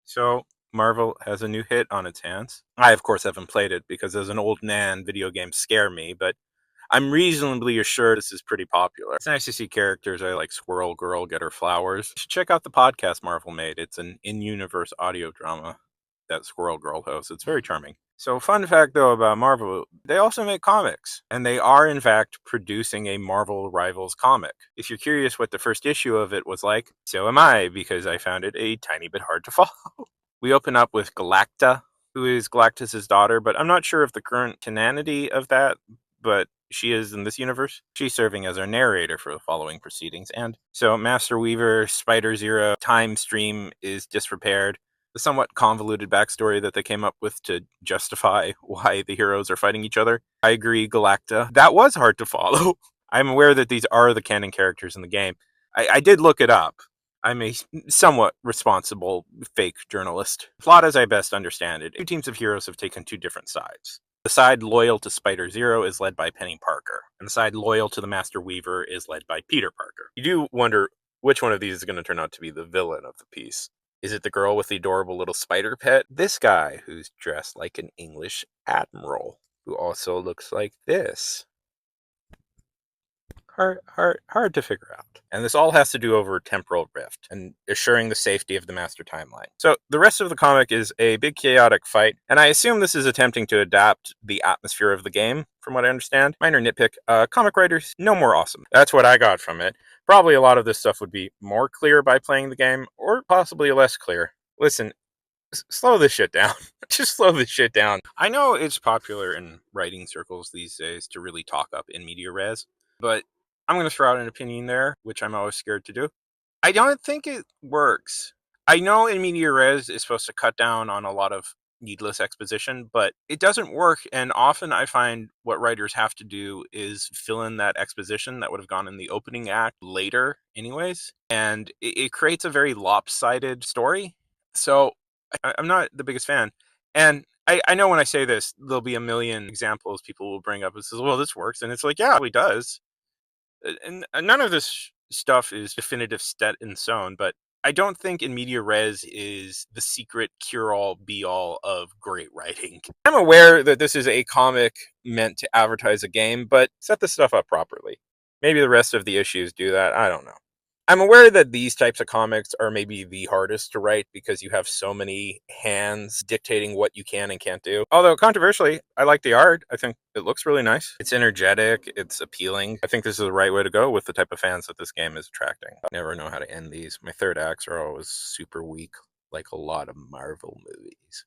So, Marvel has a new hit on its hands. I, of course, haven't played it because as an old man, video games scare me, but I'm reasonably assured this is pretty popular. It's nice to see characters like Squirrel Girl get her flowers. You should check out the podcast Marvel made. It's an in-universe audio drama that Squirrel Girl hosts. It's very charming. So, fun fact though about Marvel, they also make comics, and they are in fact producing a Marvel Rivals comic. If you're curious what the first issue of it was like, so am I, because I found it a tiny bit hard to follow. We open up with Galacta, who is Galactus' daughter, but I'm not sure of the current canonity of that, but she is in this universe. She's serving as our narrator for the following proceedings. And so Master Weaver, Spider Zero, time stream is disrepaired. The somewhat convoluted backstory that they came up with to justify why the heroes are fighting each other. I agree, Galacta. That was hard to follow. I'm aware that these are the canon characters in the game. I did look it up. I'm a somewhat responsible fake journalist. Plot as I best understand it, two teams of heroes have taken two different sides. The side loyal to Spider Zero is led by Penny Parker, and the side loyal to the Master Weaver is led by Peter Parker. You do wonder which one of these is going to turn out to be the villain of the piece. Is it the girl with the adorable little spider pet? This guy who's dressed like an English admiral, who also looks like this. Hard to figure out. And this all has to do over temporal rift and assuring the safety of the master timeline. So the rest of the comic is a big chaotic fight, and I assume this is attempting to adapt the atmosphere of the game, from what I understand. Minor nitpick, comic writers, no more awesome. That's what I got from it. Probably a lot of this stuff would be more clear by playing the game, or possibly less clear. Listen, slow this shit down. Just slow this shit down. I know it's popular in writing circles these days to really talk up in media res, but I'm going to throw out an opinion there, which I'm always scared to do. I don't think it works. I know in media res is supposed to cut down on a lot of needless exposition, but it doesn't work. And often I find what writers have to do is fill in that exposition that would have gone in the opening act later, anyways. And it creates a very lopsided story. So I'm not the biggest fan. And I know when I say this, there'll be a million examples people will bring up and says, well, this works. And it's like, yeah, it really does. And none of this stuff is definitive set in stone, but I don't think in media res is the secret cure-all be-all of great writing. I'm aware that this is a comic meant to advertise a game, but set this stuff up properly. Maybe the rest of the issues do that. I don't know. I'm aware that these types of comics are maybe the hardest to write because you have so many hands dictating what you can and can't do. Although, controversially, I like the art. I think it looks really nice. It's energetic, it's appealing. I think this is the right way to go with the type of fans that this game is attracting. I never know how to end these. My third acts are always super weak, like a lot of Marvel movies.